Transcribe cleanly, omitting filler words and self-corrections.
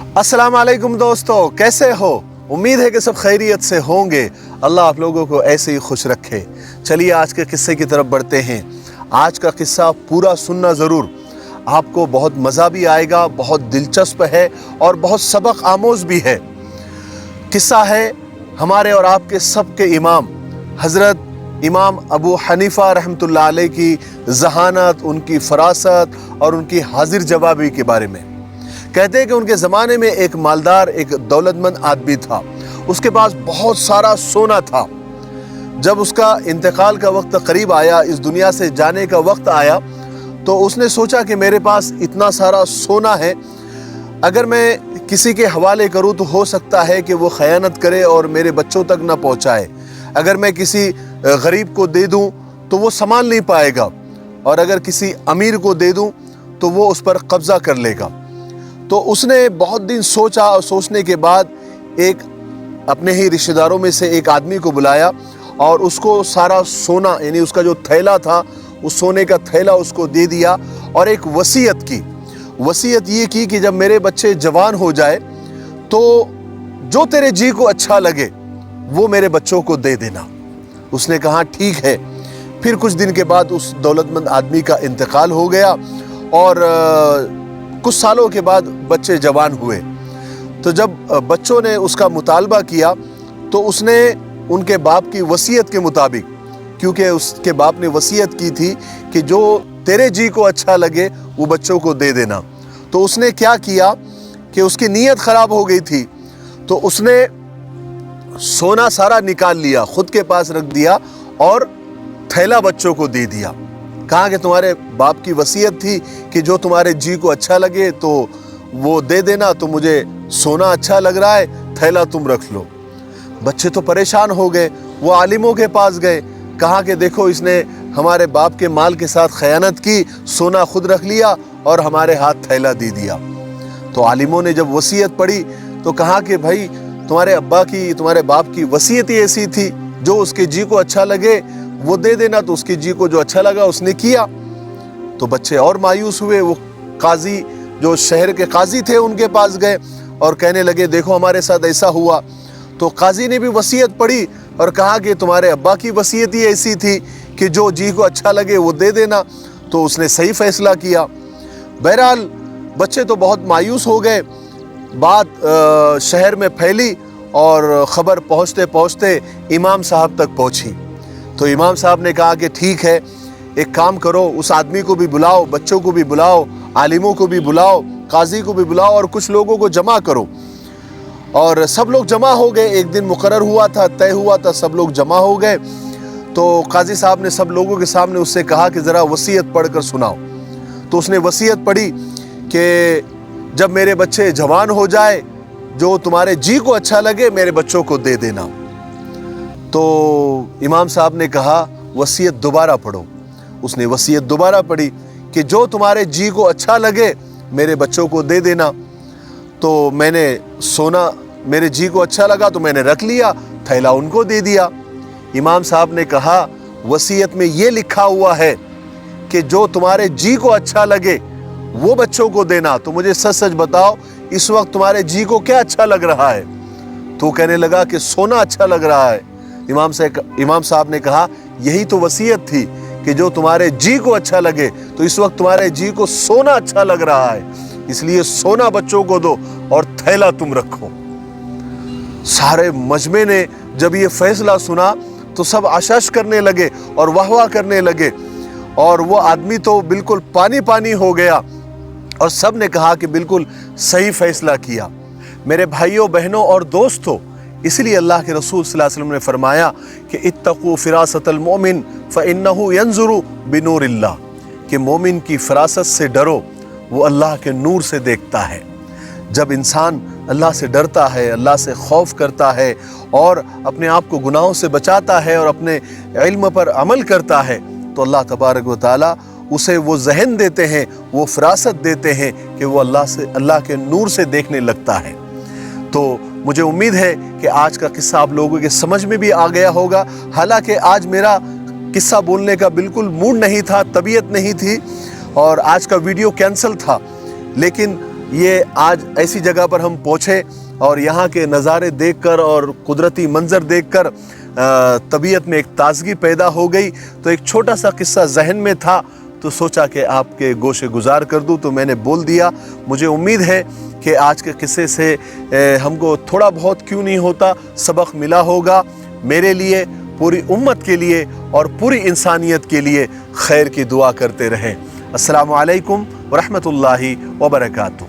अस्सलाम वालेकुम दोस्तों, कैसे हो? उम्मीद है कि सब खैरियत से होंगे। अल्लाह आप लोगों को ऐसे ही खुश रखे। चलिए आज के किस्से की तरफ बढ़ते हैं। आज का किस्सा पूरा सुनना ज़रूर, आपको बहुत मज़ा भी आएगा, बहुत दिलचस्प है और बहुत सबक आमोज़ भी है। किस्सा है हमारे और आपके सब के इमाम हज़रत इमाम अबू हनीफ़ा रहमतुल्लाह अलैह की ज़हानत, उनकी फ़रासत और उनकी हाजिर जवाबी के बारे में। कहते हैं कि उनके ज़माने में एक मालदार, एक दौलतमंद आदमी था। उसके पास बहुत सारा सोना था। जब उसका इंतकाल का वक्त करीब आया, इस दुनिया से जाने का वक्त आया, तो उसने सोचा कि मेरे पास इतना सारा सोना है, अगर मैं किसी के हवाले करूं तो हो सकता है कि वो खयानत करे और मेरे बच्चों तक ना पहुंचाए। अगर मैं किसी गरीब को दे दूं तो वो संभाल नहीं पाएगा, और अगर किसी अमीर को दे दूं तो वो उस पर कब्ज़ा कर लेगा। तो उसने बहुत दिन सोचा, और सोचने के बाद एक अपने ही रिश्तेदारों में से एक आदमी को बुलाया और उसको सारा सोना, यानी उसका जो थैला था, उस सोने का थैला उसको दे दिया और एक वसीयत की। वसीयत ये की कि जब मेरे बच्चे जवान हो जाए तो जो तेरे जी को अच्छा लगे वो मेरे बच्चों को दे देना। उसने कहा ठीक है। फिर कुछ दिन के बाद उस दौलतमंद आदमी का इंतकाल हो गया और कुछ सालों के बाद बच्चे जवान हुए। तो जब बच्चों ने उसका मुतालबा किया तो उसने उनके बाप की वसीयत के मुताबिक, क्योंकि उसके बाप ने वसीयत की थी कि जो तेरे जी को अच्छा लगे वो बच्चों को दे देना, तो उसने क्या किया कि उसकी नीयत ख़राब हो गई थी, तो उसने सोना सारा निकाल लिया, खुद के पास रख दिया और थैला बच्चों को दे दिया। कहा कि तुम्हारे बाप की वसीयत थी कि जो तुम्हारे जी को अच्छा लगे तो वो दे देना, तो मुझे सोना अच्छा लग रहा है, थैला तुम रख लो। बच्चे तो परेशान हो गए, वो आलिमों के पास गए, कहा कि देखो इसने हमारे बाप के माल के साथ खयानत की, सोना खुद रख लिया और हमारे हाथ थैला दे दिया। तो आलिमों ने जब वसीयत पढ़ी तो कहा कि भाई तुम्हारे बाप की वसीयत ही ऐसी थी, जो उसके जी को अच्छा लगे वो दे देना, तो उसके जी को जो अच्छा लगा उसने किया। तो बच्चे और मायूस हुए। वो काजी, जो शहर के काजी थे, उनके पास गए और कहने लगे देखो हमारे साथ ऐसा हुआ। तो काजी ने भी वसीयत पढ़ी और कहा कि तुम्हारे अब्बा की वसीयत ही ऐसी थी कि जो जी को अच्छा लगे वो दे देना, तो उसने सही फैसला किया। बहरहाल बच्चे तो बहुत मायूस हो गए। बात शहर में फैली और ख़बर पहुँचते पहुँचते इमाम साहब तक पहुँची। तो इमाम साहब ने कहा कि ठीक है, एक काम करो, उस आदमी को भी बुलाओ, बच्चों को भी बुलाओ, आलिमों को भी बुलाओ, काजी को भी बुलाओ और कुछ लोगों को जमा करो। और सब लोग जमा हो गए। एक दिन मुकर्रर हुआ था, तय हुआ था, सब लोग जमा हो गए। तो काजी साहब ने सब लोगों के सामने उससे कहा कि ज़रा वसीयत पढ़ कर सुनाओ। तो उसने वसीयत पढ़ी कि जब मेरे बच्चे जवान हो जाए, जो तुम्हारे जी को अच्छा लगे मेरे बच्चों को दे देना। तो इमाम साहब ने कहा वसीयत दोबारा पढ़ो। उसने वसीयत दोबारा पढ़ी कि जो तुम्हारे जी को अच्छा लगे मेरे बच्चों को दे देना। तो मैंने सोना, मेरे जी को अच्छा लगा तो मैंने रख लिया, थैला उनको दे दिया। इमाम साहब ने कहा वसीयत में ये लिखा हुआ है कि जो तुम्हारे जी को अच्छा लगे वो बच्चों को देना। तो मुझे सच सच बताओ, इस वक्त तुम्हारे जी को क्या अच्छा लग रहा है? तो कहने लगा कि सोना अच्छा लग रहा है। इमाम साहब ने कहा यही तो वसीयत थी कि जो तुम्हारे जी को अच्छा लगे, तो इस वक्त तुम्हारे जी को सोना अच्छा लग रहा है, इसलिए सोना बच्चों को दो और थैला तुम रखो। सारे मजमे ने जब ये फैसला सुना तो सब आशाश करने लगे और वाह वाह करने लगे, और वो आदमी तो बिल्कुल पानी पानी हो गया और सब ने कहा कि बिल्कुल सही फैसला किया। मेरे भाइयों, बहनों और दोस्तों, इसलिए अल्लाह के रसूल सल्लल्लाहु अलैहि वसल्लम ने फरमाया कि इत्तक़ू फ़िरासतल मोमिन फ़इन्नहु यंज़ुरु बिनूरिल्लाह, कि मोमिन की फ़रासत से डरो, वो अल्लाह के नूर से देखता है। जब इंसान अल्लाह से डरता है, अल्लाह से खौफ करता है और अपने आप को गुनाहों से बचाता है और अपने इल्म पर अमल करता है, तो अल्लाह तबारक व तआला उसे वो जहन देते हैं, वो फ़रासत देते हैं कि वो अल्लाह के नूर से देखने लगता है। तो मुझे उम्मीद है कि आज का किस्सा आप लोगों के समझ में भी आ गया होगा। हालांकि आज मेरा किस्सा बोलने का बिल्कुल मूड नहीं था, तबीयत नहीं थी और आज का वीडियो कैंसिल था, लेकिन ये आज ऐसी जगह पर हम पहुँचे और यहाँ के नज़ारे देखकर और कुदरती मंज़र देखकर तबीयत में एक ताज़गी पैदा हो गई। तो एक छोटा सा किस्सा जहन में था तो सोचा कि आपके गोशे गुजार कर दूं, तो मैंने बोल दिया। मुझे उम्मीद है कि आज के किस्से से हमको थोड़ा बहुत क्यों नहीं होता सबक मिला होगा। मेरे लिए, पूरी उम्मत के लिए और पूरी इंसानियत के लिए खैर की दुआ करते रहें। अस्सलामु अलैकुम व रहमतुल्लाहि व बरकातुहू।